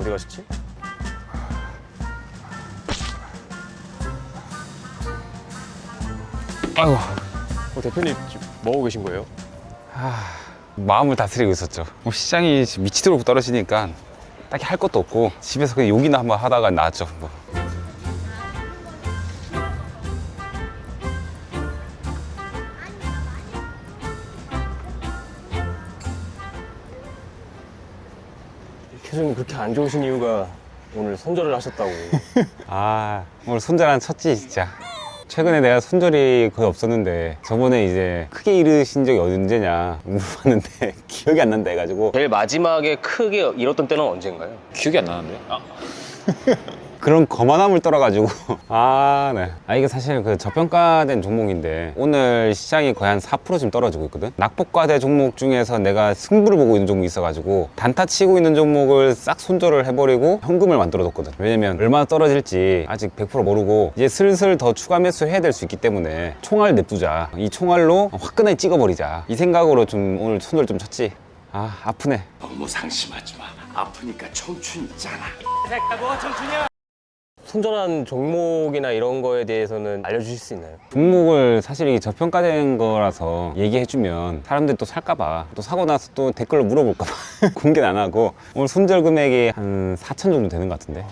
어디 가셨지? 아이고, 대표님 지금 뭐 하고 계신 거예요? 마음을 다스리고 있었죠. 시장이 미치도록 떨어지니까 딱히 할 것도 없고 집에서 그냥 욕이나 한번 하다가 나왔죠. 뭐. 표정이 그렇게 안 좋으신 이유가 오늘 손절을 하셨다고. 오늘 손절 쳤지 진짜. 최근에 내가 손절이 거의 없었는데 저번에 이제 크게 잃으신 적이 언제냐 물어봤는데 기억이 안 난다 해가지고 제일 마지막에 크게 잃었던 때는 언젠가요? 기억이 안 나는데? 그런 거만함을 떨어가지고 네. 이게 사실 그 저평가된 종목인데 오늘 시장이 거의 한 4% 지금 떨어지고 있거든. 낙폭과대 종목 중에서 내가 승부를 보고 있는 종목이 있어가지고 단타 치고 있는 종목을 싹 손절을 해버리고 현금을 만들어뒀거든. 왜냐면 얼마나 떨어질지 아직 100% 모르고 이제 슬슬 더 추가 매수 해야 될 수 있기 때문에 총알 냅두자, 이 총알로 화끈하게 찍어버리자, 이 생각으로 좀 오늘 손절 좀 쳤지. 아프네. 너무 상심하지 마. 아프니까 청춘 있잖아. 손절한 종목이나 이런 거에 대해서는 알려주실 수 있나요? 종목을 사실 이게 저평가된 거라서 얘기해주면 사람들이 또 살까봐, 또 사고 나서 또 댓글로 물어볼까봐 공개는 안 하고, 오늘 손절 금액이 한 4천 정도 되는 것 같은데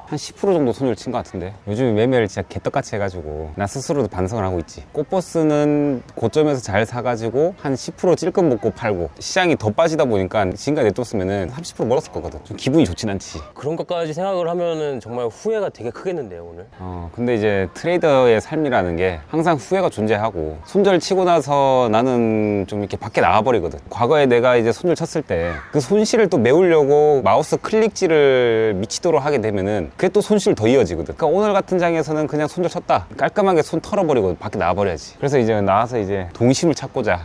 한 10% 정도 손절 친 것 같은데, 요즘 매매를 진짜 개떡같이 해가지고 나 스스로도 반성을 하고 있지. 꽃버스는 고점에서 잘 사가지고 한 10% 찔끔 먹고 팔고, 시장이 더 빠지다 보니까 지금까지 냅뒀으면 30% 멀었을 거거든. 좀 기분이 좋진 않지. 그런 것까지 생각을 하면은 정말 후회가 되게 크겠는데요, 오늘. 근데 이제 트레이더의 삶이라는 게 항상 후회가 존재하고, 손절 치고 나서 나는 좀 이렇게 밖에 나와버리거든. 과거에 내가 이제 손절 쳤을 때 그 손실을 또 메우려고 마우스 클릭질을 미치도록 하게 되면은 그게 또 손실 더 이어지거든. 그러니까 오늘 같은 장에서는 그냥 손절 쳤다, 깔끔하게 손 털어버리고 밖에 나와버려야지. 그래서 이제 나와서 이제 동심을 찾고자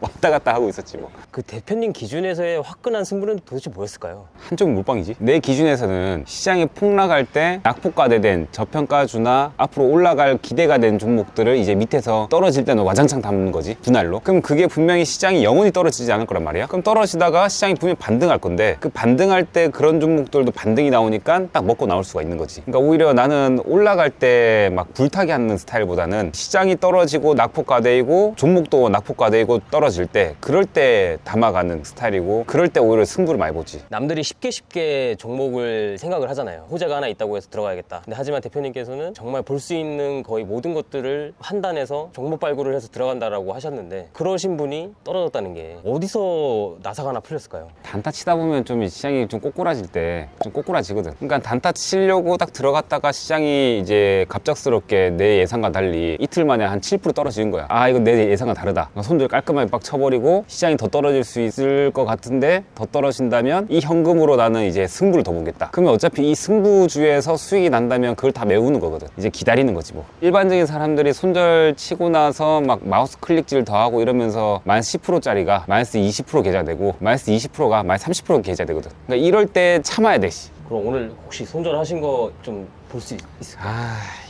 왔다 갔다 하고 있었지 뭐. 그 대표님 기준에서의 화끈한 승부는 도대체 뭐였을까요? 한쪽은 몰빵이지. 내 기준에서는 시장이 폭락할 때 낙폭과대된 저평가주나 앞으로 올라갈 기대가 된 종목들을 이제 밑에서 떨어질 때는 와장창 담는 거지, 분할로. 그럼 그게 분명히 시장이 영원히 떨어지지 않을 거란 말이야. 그럼 떨어지다가 시장이 분명히 반등할 건데, 그 반등할 때 그런 종목들도 반등이 나오니까 딱 먹고 나올 수가 있는 거지. 그러니까 오히려 나는 올라갈 때 막 불타게 하는 스타일보다는 시장이 떨어지고 낙폭과대이고 종목도 낙폭과대이고 떨어질 때, 그럴 때 담아가는 스타일이고, 그럴 때 오히려 승부를 많이 보지. 남들이 쉽게 종목을 생각을 하잖아요. 호재가 하나 있다고 해서 들어가야겠다. 근데 하지만 대표님께서는 정말 볼 수 있는 거의 모든 것들을 판단해서 종목 발굴을 해서 들어간다라고 하셨는데, 그러신 분이 떨어졌다는 게 어디서 나사가 하나 풀렸을까요? 단타 치다 보면 좀 시장이 좀 꼬꾸라질 때 좀 꼬꾸라지거든. 그러니까 단타 치려고 딱 들어갔다가 시장이 이제 갑작스럽게 내 예상과 달리 이틀 만에 한 7% 떨어지는 거야. 이거 내 예상과 다르다. 그러니까 손들 깔끔하게 빡 쳐버리고 시장이 더 떨어질 수 있을 것 같은데, 더 떨어진다면 이 현금으로 나는 이제 승부를 더 보겠다. 그러면 어차피 이 승부주에서 수익이 난다면 그걸 다 메우는 거거든. 이제 기다리는 거지 뭐. 일반적인 사람들이 손절 치고 나서 막 마우스 클릭질 더 하고 이러면서 마이너스 10%짜리가 마이너스 20% 계좌되고, 마이너스 20%가 마이너스 30% 계좌되거든. 그러니까 이럴 때 참아야 돼. 그럼 오늘 혹시 손절하신 거 좀 볼 수 있을까요?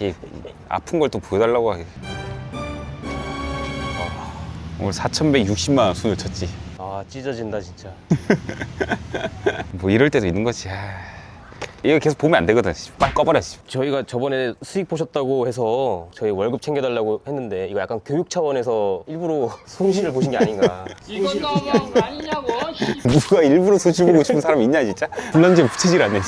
이 아픈 걸 또 보여달라고 하게. 오늘 4,160만 원 손을 쳤지. 찢어진다 진짜. 뭐 이럴 때도 있는 거지. 이거 계속 보면 안 되거든. 빨리 꺼버려. 저희가 저번에 수익 보셨다고 해서 저희 월급 챙겨달라고 했는데, 이거 약간 교육 차원에서 일부러 손실을 보신 게 아닌가. 이건 너무한 거 아니냐고. 누가 일부러 손실 보고 싶은 사람 있냐 진짜? 불난지에 붙이질 않네.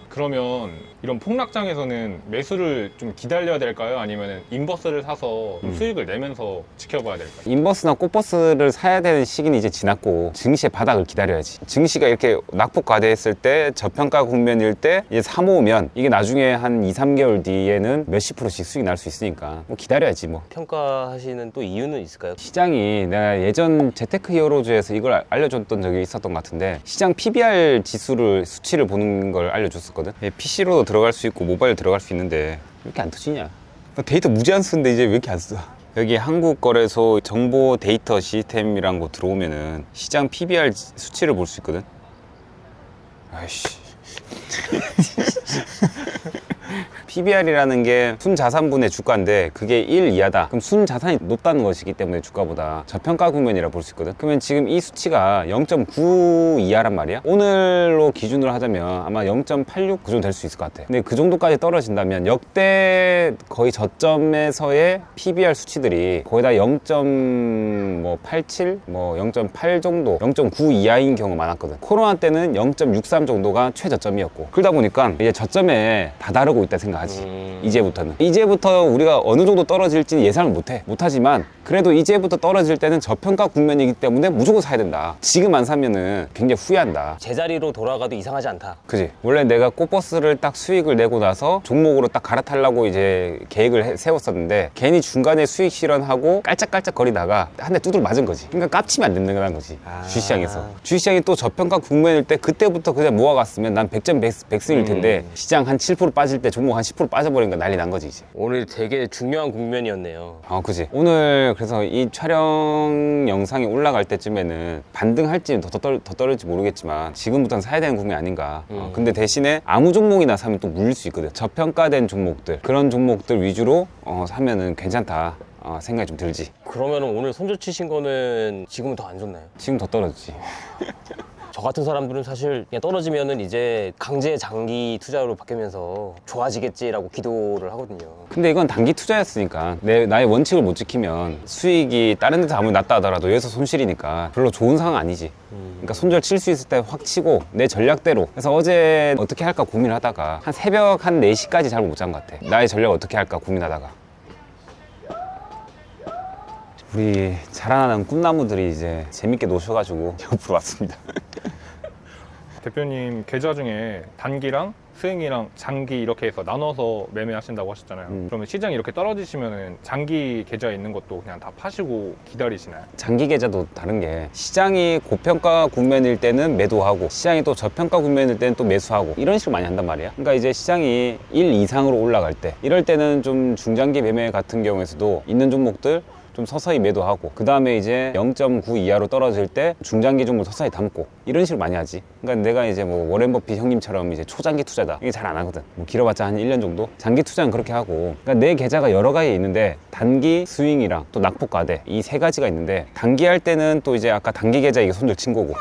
그러면 이런 폭락장에서는 매수를 좀 기다려야 될까요? 아니면 인버스를 사서 좀 수익을 내면서 지켜봐야 될까요? 인버스나 꽃버스를 사야 되는 시기는 이제 지났고, 증시의 바닥을 기다려야지. 증시가 이렇게 낙폭과대했을 때, 저평가 국면일 때 이제 사 모으면 이게 나중에 한 2, 3개월 뒤에는 몇십 %씩 수익 날 수 있으니까 뭐 기다려야지 뭐. 평가하시는 또 이유는 있을까요? 시장이, 내가 예전 재테크 히어로즈에서 이걸 알려줬던 적이 있었던 것 같은데, 시장 PBR 수치를 보는 걸 알려줬었거든. PC로도 들어갈 수 있고 모바일 들어갈 수 있는데 왜 이렇게 안 터지냐. 나 데이터 무제한 쓰는데 이제 왜 이렇게 안 써. 여기 한국거래소 정보 데이터 시스템이란 거 들어오면은 시장 PBR 수치를 볼 수 있거든. 아이씨. PBR이라는 게 순자산분의 주가인데 그게 1 이하다. 그럼 순자산이 높다는 것이기 때문에 주가보다 저평가 국면이라 볼 수 있거든. 그러면 지금 이 수치가 0.9 이하란 말이야. 오늘로 기준으로 하자면 아마 0.86 그 정도 될 수 있을 것 같아. 근데 그 정도까지 떨어진다면 역대 거의 저점에서의 PBR 수치들이 거의 다 0.87, 0.8 정도, 0.9 이하인 경우가 많았거든. 코로나 때는 0.63 정도가 최저점이었고, 그러다 보니까 이제 저점에 다다르고 있다 생각하지. 이제부터 우리가 어느 정도 떨어질지는 예상을 못하지만 그래도 이제부터 떨어질 때는 저평가 국면이기 때문에 무조건 사야 된다. 지금 안 사면은 굉장히 후회한다. 제자리로 돌아가도 이상하지 않다. 그지? 원래 내가 꽃버스를 딱 수익을 내고 나서 종목으로 딱 갈아타려고 이제 계획을 세웠었는데 괜히 중간에 수익 실현하고 깔짝깔짝 거리다가 한 대 두들 맞은 거지. 그러니까 깝치면 안 된다는 거지. 주식시장에서. 주식시장이 또 저평가 국면일 때 그때부터 그냥 모아갔으면 난 100점 백승일 텐데 시장 한 7% 빠질 때 종목 한 10% 빠져버리니까 난리 난 거지 이제. 오늘 되게 중요한 국면이었네요. 그지. 오늘 그래서 이 촬영 영상이 올라갈 때쯤에는 반등할지 더 떨어질지 모르겠지만 지금부터는 사야 되는 국면이 아닌가. 근데 대신에 아무 종목이나 사면 또 물릴 수 있거든. 저평가된 종목들, 그런 종목들 위주로 사면은 괜찮다 생각이 좀 들지. 그러면 오늘 손절 치신 거는 지금은 더 안 좋나요? 지금 더 떨어지지. 저 같은 사람들은 사실 그냥 떨어지면은 이제 강제 장기 투자로 바뀌면서 좋아지겠지라고 기도를 하거든요. 근데 이건 단기 투자였으니까 나의 원칙을 못 지키면 수익이 다른 데서 아무리 낮다 하더라도 여기서 손실이니까 별로 좋은 상황 아니지. 그러니까 손절 칠 수 있을 때 확 치고 내 전략대로. 그래서 어제 어떻게 할까 고민을 하다가 한 새벽 한 4시까지 잘 못 잔 것 같아. 나의 전략 어떻게 할까 고민하다가 우리 자라나는 꿈나무들이 이제 재밌게 노셔가지고 옆으로 왔습니다. 대표님 계좌 중에 단기랑 스윙이랑 장기 이렇게 해서 나눠서 매매하신다고 하셨잖아요. 그러면 시장이 이렇게 떨어지시면은 장기 계좌에 있는 것도 그냥 다 파시고 기다리시나요? 장기 계좌도 다른 게 시장이 고평가 국면일 때는 매도하고 시장이 또 저평가 국면일 때는 또 매수하고 이런 식으로 많이 한단 말이야. 그러니까 이제 시장이 1 이상으로 올라갈 때 이럴 때는 좀 중장기 매매 같은 경우에서도 있는 종목들 좀 서서히 매도하고 그 다음에 이제 0.9 이하로 떨어질 때 중장기 종목 서서히 담고 이런 식으로 많이 하지. 그러니까 내가 이제 뭐 워렌 버핏 형님처럼 이제 초장기 투자다 이게 잘 안 하거든. 뭐 길어봤자 한 1년 정도. 장기 투자는 그렇게 하고. 그러니까 내 계좌가 여러 가지 있는데 단기 스윙이랑 또 낙폭과대 이 세 가지가 있는데 단기 할 때는 또 이제 아까 단기 계좌 이게 손절 친 거고.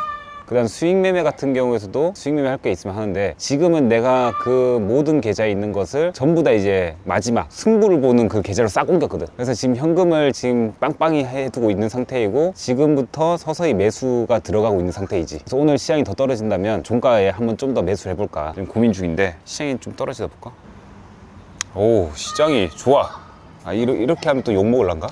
그 다음 수익 매매 같은 경우에서도 수익 매매 할 게 있으면 하는데 지금은 내가 그 모든 계좌에 있는 것을 전부 다 이제 마지막 승부를 보는 그 계좌로 싹 옮겼거든. 그래서 지금 현금을 지금 빵빵히 해두고 있는 상태이고 지금부터 서서히 매수가 들어가고 있는 상태이지. 그래서 오늘 시장이 더 떨어진다면 종가에 한번 좀 더 매수를 해볼까 지금 고민 중인데 시장이 좀 떨어지다 볼까? 오 시장이 좋아. 이렇게 하면 또 욕먹을란가?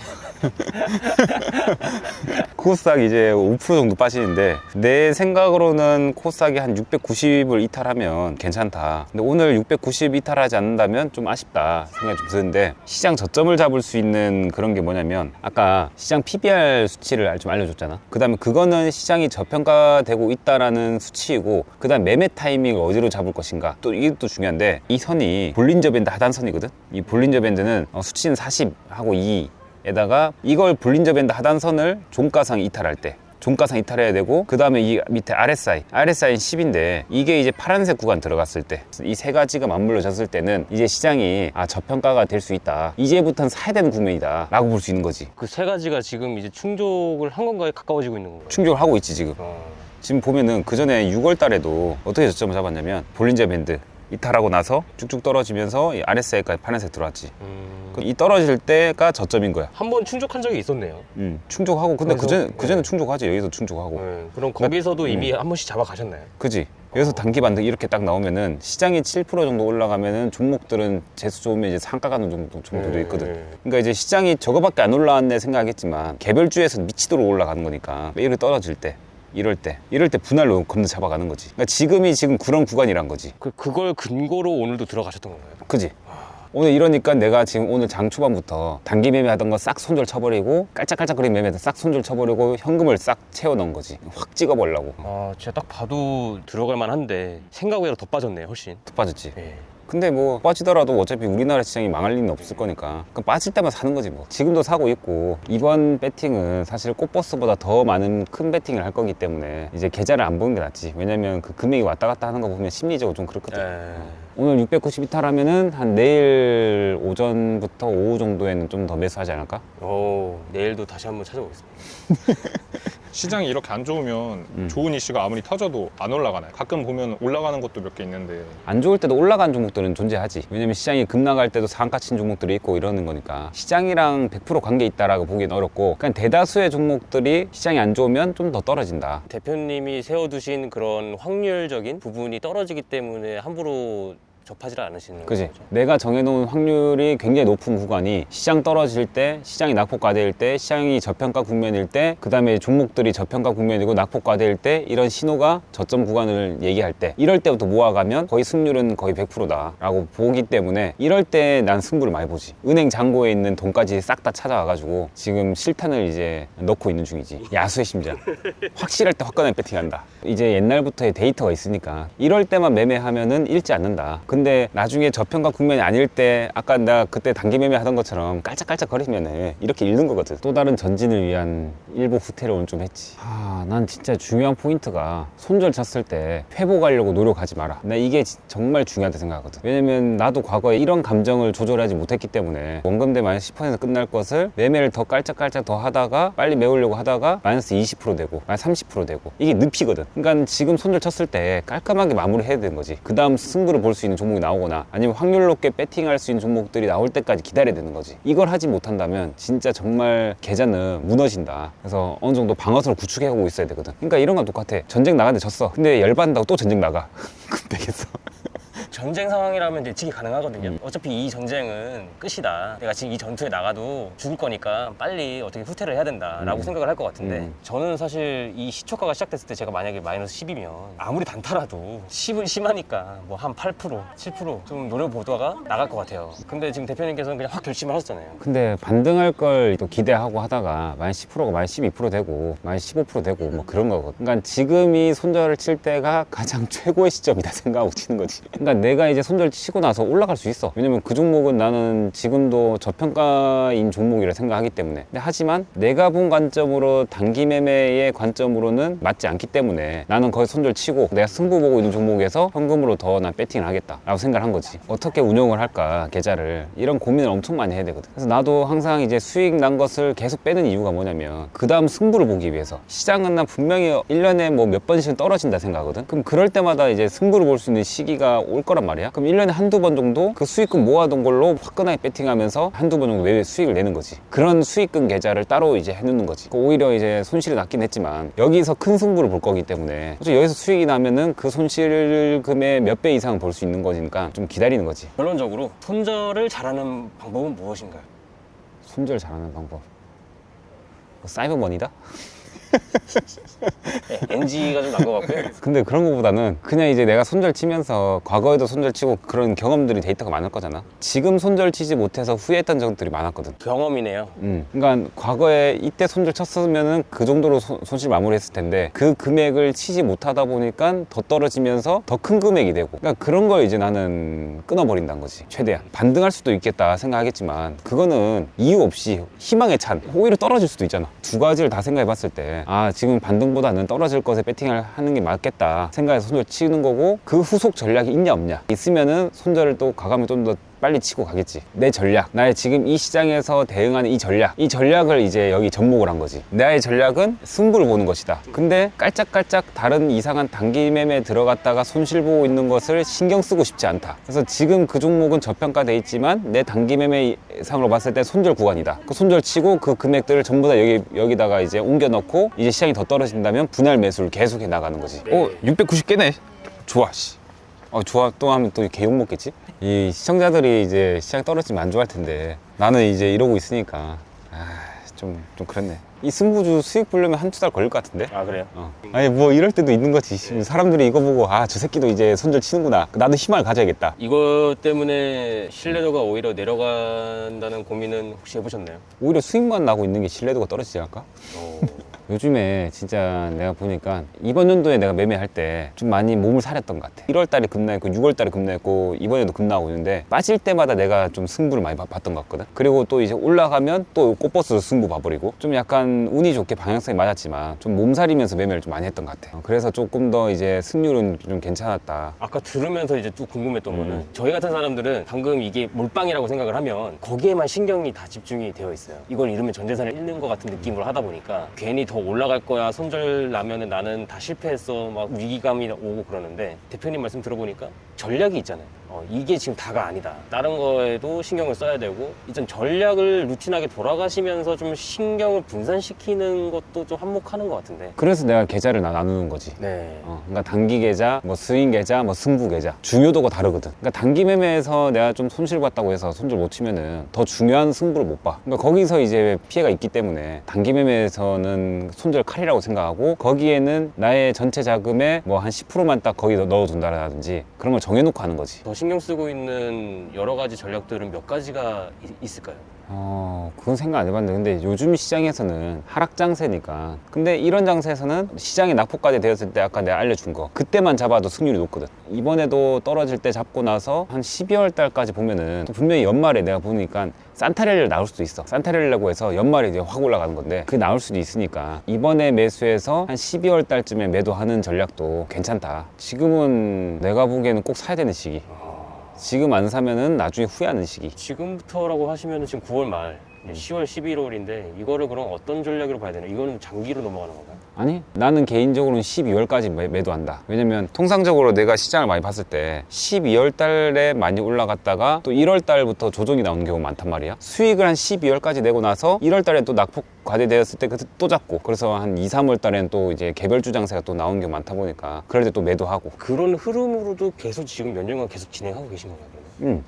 코스닥 이제 5% 정도 빠지는데 내 생각으로는 코스닥이 한 690을 이탈하면 괜찮다. 근데 오늘 690 이탈하지 않는다면 좀 아쉽다 생각이 좀 드는데 시장 저점을 잡을 수 있는 그런 게 뭐냐면 아까 시장 PBR 수치를 좀 알려줬잖아. 그 다음에 그거는 시장이 저평가되고 있다라는 수치이고 그 다음 매매 타이밍을 어디로 잡을 것인가 또 이게 또 중요한데 이 선이 볼린저 밴드 하단선이거든. 이 볼린저 밴드는 수치는 40하고 2 에다가 이걸 볼린저 밴드 하단선을 종가상 이탈할 때 종가상 이탈해야 되고 그 다음에 이 밑에 RSI는 10인데 이게 이제 파란색 구간 들어갔을 때 이 세 가지가 맞물려졌을 때는 이제 시장이 저평가가 될 수 있다. 이제부터는 사야 되는 국면이다 라고 볼 수 있는 거지. 그 세 가지가 지금 이제 충족을 한 건가요? 가까워지고 있는 건가요? 충족을 하고 있지 지금. 지금 보면은 그 전에 6월 달에도 어떻게 저점을 잡았냐면 볼린저 밴드 이탈하고 나서 쭉쭉 떨어지면서 이 RSI까지 파란색 들어왔지. 이 떨어질 때가 저점인 거야. 한 번 충족한 적이 있었네요. 충족하고 근데 그래서, 그전에 충족하지. 여기서 충족하고. 그럼 거기서도 이미 한 번씩 잡아가셨나요? 그지. 여기서 단기 반등 이렇게 딱 나오면은 시장이 7% 정도 올라가면은 종목들은 재수 좋으면 이제 상가 가는 종목들도 있거든. 그러니까 이제 시장이 저거밖에 안 올라왔네 생각하겠지만 개별주에서 미치도록 올라가는 거니까 이렇게 떨어질 때 이럴 때 분할로 건너 잡아가는 거지. 그러니까 지금 그런 구간이란 거지. 그걸 근거로 오늘도 들어가셨던 건가요? 그지. 오늘 이러니까 내가 지금 오늘 장 초반부터 단기 매매하던 거 싹 손절 쳐버리고 깔짝깔짝거리는 매매도 싹 손절 쳐버리고 현금을 싹 채워넣은 거지. 확 찍어버리려고. 제가 딱 봐도 들어갈 만한데 생각보다 더 빠졌네요, 훨씬. 더 빠졌지. 예. 근데 뭐 빠지더라도 어차피 우리나라 시장이 망할 리는 없을 거니까 그럼 빠질 때만 사는 거지 뭐. 지금도 사고 있고 이번 배팅은 사실 꽃버스보다 더 많은 큰 배팅을 할 거기 때문에 이제 계좌를 안 보는 게 낫지. 왜냐면 그 금액이 왔다 갔다 하는 거 보면 심리적으로 좀 그렇거든. 오늘 692타라면은 한 내일 오전부터 오후 정도에는 좀 더 매수하지 않을까? 내일도 다시 한번 찾아보겠습니다. 시장이 이렇게 안 좋으면 좋은 이슈가 아무리 터져도 안 올라가나요? 가끔 보면 올라가는 것도 몇 개 있는데 안 좋을 때도 올라간 종목들은 존재하지. 왜냐면 시장이 급락할 때도 상한가 친 종목들이 있고 이러는 거니까 시장이랑 100% 관계 있다라고 보기엔 어렵고 그냥 대다수의 종목들이 시장이 안 좋으면 좀 더 떨어진다. 대표님이 세워두신 그런 확률적인 부분이 떨어지기 때문에 함부로 접하지 않으시는 그지? 거죠? 내가 정해놓은 확률이 굉장히 높은 구간이 시장 떨어질 때, 시장이 낙폭과대일 때, 시장이 저평가 국면일 때, 그 다음에 종목들이 저평가 국면이고 낙폭과대일 때 이런 신호가 저점 구간을 얘기할 때 이럴 때부터 모아가면 거의 승률은 거의 100%다 라고 보기 때문에 이럴 때 난 승부를 많이 보지. 은행 잔고에 있는 돈까지 싹 다 찾아와가지고 지금 실탄을 이제 넣고 있는 중이지. 야수의 심장. 확실할 때 화끈하게 배팅한다. 이제 옛날부터의 데이터가 있으니까 이럴 때만 매매하면은 잃지 않는다. 근데 나중에 저평가 국면이 아닐 때 아까 나 그때 단기 매매 하던 것처럼 깔짝깔짝 거리면은 이렇게 잃는 거거든. 또 다른 전진을 위한 일부 후퇴를 오늘 좀 했지. 난 진짜 중요한 포인트가 손절 쳤을 때 회복하려고 노력하지 마라. 나 이게 정말 중요하다 생각하거든. 왜냐면 나도 과거에 이런 감정을 조절하지 못했기 때문에 원금대 마이너스 10% 끝날 것을 매매를 더 깔짝깔짝 더 하다가 빨리 메우려고 하다가 마이너스 20% 되고 마이너스 30% 되고 이게 늪이거든. 그러니까 지금 손절 쳤을 때 깔끔하게 마무리해야 되는 거지. 그 다음 승부를 볼 수 있는 종목이 나오거나 아니면 확률 높게 배팅할 수 있는 종목들이 나올 때까지 기다려야 되는 거지. 이걸 하지 못한다면 진짜 정말 계좌는 무너진다. 그래서 어느 정도 방어선을 구축해오고 있어야 되거든. 그러니까 이런 건 똑같아. 전쟁 나가는데 졌어. 근데 열받는다고 또 전쟁 나가. 그럼 되겠어. 전쟁 상황이라면 예측이 가능하거든요. 어차피 이 전쟁은 끝이다. 내가 지금 이 전투에 나가도 죽을 거니까 빨리 어떻게 후퇴를 해야 된다라고 생각을 할 것 같은데 저는 사실 이 시초가가 시작됐을 때 제가 만약에 마이너스 10이면 아무리 단타라도 10은 심하니까 뭐 한 8%, 7%좀 노려보다가 나갈 것 같아요. 근데 지금 대표님께서는 그냥 확 결심을 하셨잖아요. 근데 반등할 걸 또 기대하고 하다가 마이너스 10%가 마이너스 12% 되고 마이너스 15% 되고 뭐 그런 거거든. 그러니까 지금이 손절을 칠 때가 가장 최고의 시점이다 생각하고 치는 거지. 그러니까 내가 이제 손절 치고 나서 올라갈 수 있어. 왜냐면 그 종목은 나는 지금도 저평가인 종목이라 생각하기 때문에. 근데 하지만 내가 본 관점으로 단기 매매의 관점으로는 맞지 않기 때문에 나는 거기 손절 치고 내가 승부 보고 있는 종목에서 현금으로 더 난 배팅을 하겠다 라고 생각을 한 거지. 어떻게 운영을 할까 계좌를 이런 고민을 엄청 많이 해야 되거든. 그래서 나도 항상 이제 수익 난 것을 계속 빼는 이유가 뭐냐면 그 다음 승부를 보기 위해서. 시장은 난 분명히 1년에 뭐 몇 번씩은 떨어진다 생각하거든. 그럼 그럴 때마다 이제 승부를 볼 수 있는 시기가 올 거란 말이야. 그럼 1년에 한두 번 정도 그 수익금 모아둔 걸로 화끈하게 배팅하면서 한두 번 정도 매매 수익을 내는 거지. 그런 수익금 계좌를 따로 이제 해놓는 거지. 오히려 이제 손실이 났긴 했지만 여기서 큰 승부를 볼 거기 때문에 여기서 수익이 나면은 그 손실금의 몇 배 이상 볼 수 있는 거니까 좀 기다리는 거지. 결론적으로 손절을 잘하는 방법은 무엇인가요? 손절 잘하는 방법. 사이버머니다? NG가 좀 난 것 같고요. 근데 그런 거보다는 그냥 이제 내가 손절 치면서 과거에도 손절 치고 그런 경험들이 데이터가 많을 거잖아. 지금 손절 치지 못해서 후회했던 적들이 많았거든. 경험이네요. 그러니까 과거에 이때 손절 쳤으면은 그 정도로 손실 마무리했을 텐데 그 금액을 치지 못하다 보니까 더 떨어지면서 더 큰 금액이 되고. 그러니까 그런 걸 이제 나는 끊어버린다는 거지. 최대한 반등할 수도 있겠다 생각하겠지만 그거는 이유 없이 희망에 찬 오히려 떨어질 수도 있잖아. 두 가지를 다 생각해봤을 때 지금 반등보다는 떨어질 것에 배팅을 하는 게 맞겠다 생각해서 손절 치는 거고, 그 후속 전략이 있냐 없냐 있으면은 손절을 또 과감히 좀 더 빨리 치고 가겠지. 내 전략, 나의 지금 이 시장에서 대응하는 이 전략을 이제 여기 접목을 한 거지. 나의 전략은 승부를 보는 것이다. 근데 깔짝깔짝 다른 이상한 단기 매매에 들어갔다가 손실 보고 있는 것을 신경 쓰고 싶지 않다. 그래서 지금 그 종목은 저평가돼 있지만 내 단기 매매 상으로 봤을 때 손절 구간이다. 그 손절 치고 그 금액들을 전부 다 여기다가 이제 옮겨 넣고 이제 시장이 더 떨어진다면 분할 매수를 계속해 나가는 거지. 690개네. 좋아. 좋아 또 하면 또 개욕 먹겠지? 이 시청자들이 이제 시장 떨어지면 안 좋아할 텐데 나는 이제 이러고 있으니까 좀 그렇네. 이 승부주 수익 보려면 한두 달 걸릴 것 같은데? 아, 그래요? 아니 뭐 이럴 때도 있는 거지. 사람들이 이거 보고 저 새끼도 이제 손절 치는구나. 나도 희망을 가져야겠다. 이것 때문에 신뢰도가 오히려 내려간다는 고민은 혹시 해보셨나요? 오히려 수익만 나고 있는 게 신뢰도가 떨어지지 않을까? 요즘에 진짜 내가 보니까 이번 연도에 내가 매매할 때 좀 많이 몸을 사렸던 것 같아. 1월 달에 급락했고 6월 달에 급락했고 이번에도 급락하고 있는데 빠질 때마다 내가 좀 승부를 많이 봤던 것 같거든. 그리고 또 이제 올라가면 또 꽃버스로 승부 봐버리고 좀 약간 운이 좋게 방향성이 맞았지만 좀 몸살이면서 매매를 좀 많이 했던 것 같아. 그래서 조금 더 이제 승률은 좀 괜찮았다. 아까 들으면서 이제 또 궁금했던 거는 저희 같은 사람들은 방금 이게 몰빵이라고 생각을 하면 거기에만 신경이 다 집중이 되어 있어요. 이걸 잃으면 전 재산을 잃는 것 같은 느낌으로 하다 보니까 괜히 더 올라갈 거야, 손절 나면은 나는 다 실패했어, 막 위기감이 오고 그러는데 대표님 말씀 들어보니까 전략이 있잖아요. 이게 지금 다가 아니다. 다른 거에도 신경을 써야 되고 일단 전략을 루틴하게 돌아가시면서 좀 신경을 분산시키는 것도 좀 한몫하는 것 같은데. 그래서 내가 계좌를 나누는 거지. 네. 그러니까 단기 계좌, 뭐 스윙 계좌, 뭐 승부 계좌 중요도가 다르거든. 그러니까 단기 매매에서 내가 좀 손실 봤다고 해서 손절 못 치면은 더 중요한 승부를 못 봐. 그러니까 거기서 이제 피해가 있기 때문에 단기 매매에서는 손절 칼이라고 생각하고 거기에는 나의 전체 자금의 뭐 한 10%만 딱 거기 넣어둔다라든지 그런 걸 정해놓고 하는 거지. 더 신경 쓰고 있는 여러 가지 전략들은 몇 가지가 있을까요? 그건 생각 안 해봤는데 근데 요즘 시장에서는 하락 장세니까 근데 이런 장세에서는 시장이 낙폭까지 되었을 때 아까 내가 알려준 거 그때만 잡아도 승률이 높거든. 이번에도 떨어질 때 잡고 나서 한 12월 달까지 보면은 또 분명히 연말에 내가 보니까 산타랠리를 나올 수도 있어. 산타랠리라고 해서 연말에 이제 확 올라가는 건데 그게 나올 수도 있으니까 이번에 매수해서 한 12월 달쯤에 매도하는 전략도 괜찮다. 지금은 내가 보기에는 꼭 사야 되는 시기. 지금 안 사면은 나중에 후회하는 시기. 지금부터라고 하시면 지금 9월 말, 10월, 11월인데 이거를 그럼 어떤 전략으로 봐야 되나요? 이거는 장기로 넘어가는 건가요? 아니 나는 개인적으로는 12월까지 매도한다. 왜냐면 통상적으로 내가 시장을 많이 봤을 때 12월 달에 많이 올라갔다가 또 1월 달부터 조정이 나오는 경우가 많단 말이야. 수익을 한 12월까지 내고 나서 1월 달에 또 낙폭 과대되었을 때 그때 또 잡고 그래서 한 2, 3월 달에는 또 이제 개별주 장세가 또 나오는 경우가 많다 보니까 그럴 때 또 매도하고. 그런 흐름으로도 계속 지금 몇 년간 계속 진행하고 계신 건가요? 그러면?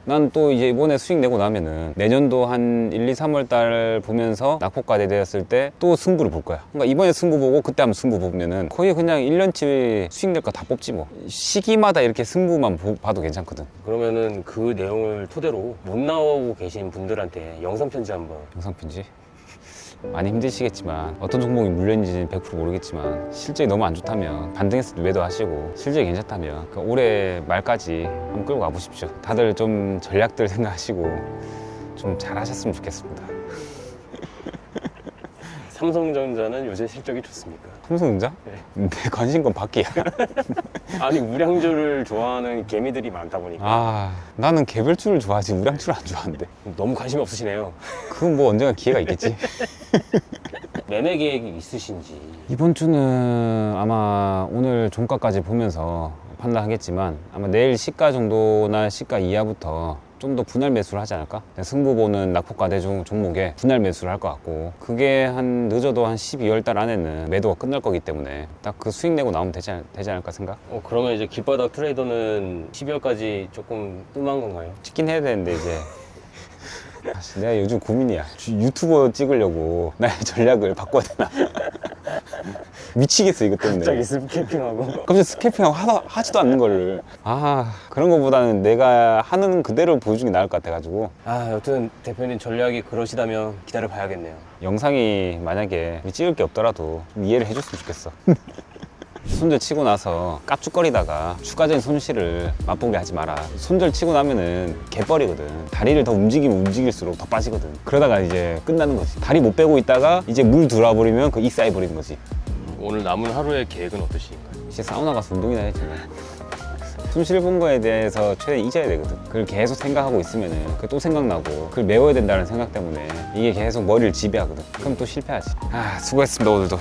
난 또 이제 이번에 수익 내고 나면은 내년도 한 1, 2, 3월 달 보면서 낙폭과대 되었을 때 또 승부를 볼 거야. 그러니까 이번에 승부 보고 그때 한번 승부 보면은 거의 그냥 1년치 수익 낼 거 다 뽑지 뭐. 시기마다 이렇게 승부만 봐도 괜찮거든. 그러면은 그 내용을 토대로 못 나오고 계신 분들한테 영상 편지 한번. 영상 편지. 많이 힘드시겠지만 어떤 종목이 물렸는지는 100% 모르겠지만 실적이 너무 안 좋다면 반등했을 때 매도하시고 실적이 괜찮다면 올해 말까지 한번 끌고 가보십시오. 다들 좀 전략들 생각하시고 좀 잘하셨으면 좋겠습니다. 삼성전자는 요새 실적이 좋습니까? 삼성전자? 네. 내 관심건 밖이야. 아니 우량주를 좋아하는 개미들이 많다 보니까 나는 개별주를 좋아하지 우량주를 안 좋아하는데. 너무 관심이 없으시네요. 그건 뭐 언젠가 기회가 있겠지. 매매 계획이 있으신지. 이번 주는 아마 오늘 종가까지 보면서 판단하겠지만 아마 내일 시가 정도나 시가 이하부터 좀 더 분할 매수를 하지 않을까? 승부 보는 낙폭과대 종목에 분할 매수를 할 것 같고 그게 한 늦어도 한 12월 달 안에는 매도가 끝날 거기 때문에 딱 그 수익 내고 나오면 되지 않을까 생각? 그러면 이제 길바닥 트레이더는 12월까지 조금 뜸한 건가요? 찍긴 해야 되는데 이제 내가 요즘 고민이야. 유튜버 찍으려고 나의 전략을 바꿔야 되나? 미치겠어 이것 때문에. 갑자기 스캐핑하고. 갑자기 스캐핑하고 하지도 않는 거를. 그런 거보다는 내가 하는 그대로 보여주는 게 나을 것 같아가지고. 여튼 대표님 전략이 그러시다면 기다려 봐야겠네요. 영상이 만약에 찍을 게 없더라도 좀 이해를 해줬으면 좋겠어. 손절 치고 나서 깝죽거리다가 추가적인 손실을 맛보게 하지 마라. 손절 치고 나면은 개뻘이거든. 다리를 더 움직이면 움직일수록 더 빠지거든. 그러다가 이제 끝나는 거지. 다리 못 빼고 있다가 이제 물 들어와 버리면 그 익사해 버리는 거지. 오늘 남은 하루의 계획은 어떠신가요? 이제 사우나 가서 운동이나 해야지. 손실 본 거에 대해서 최대한 잊어야 되거든. 그걸 계속 생각하고 있으면은 그게 또 생각나고 그걸 메워야 된다는 생각 때문에 이게 계속 머리를 지배하거든. 그럼 또 실패하지. 수고했습니다 오늘도.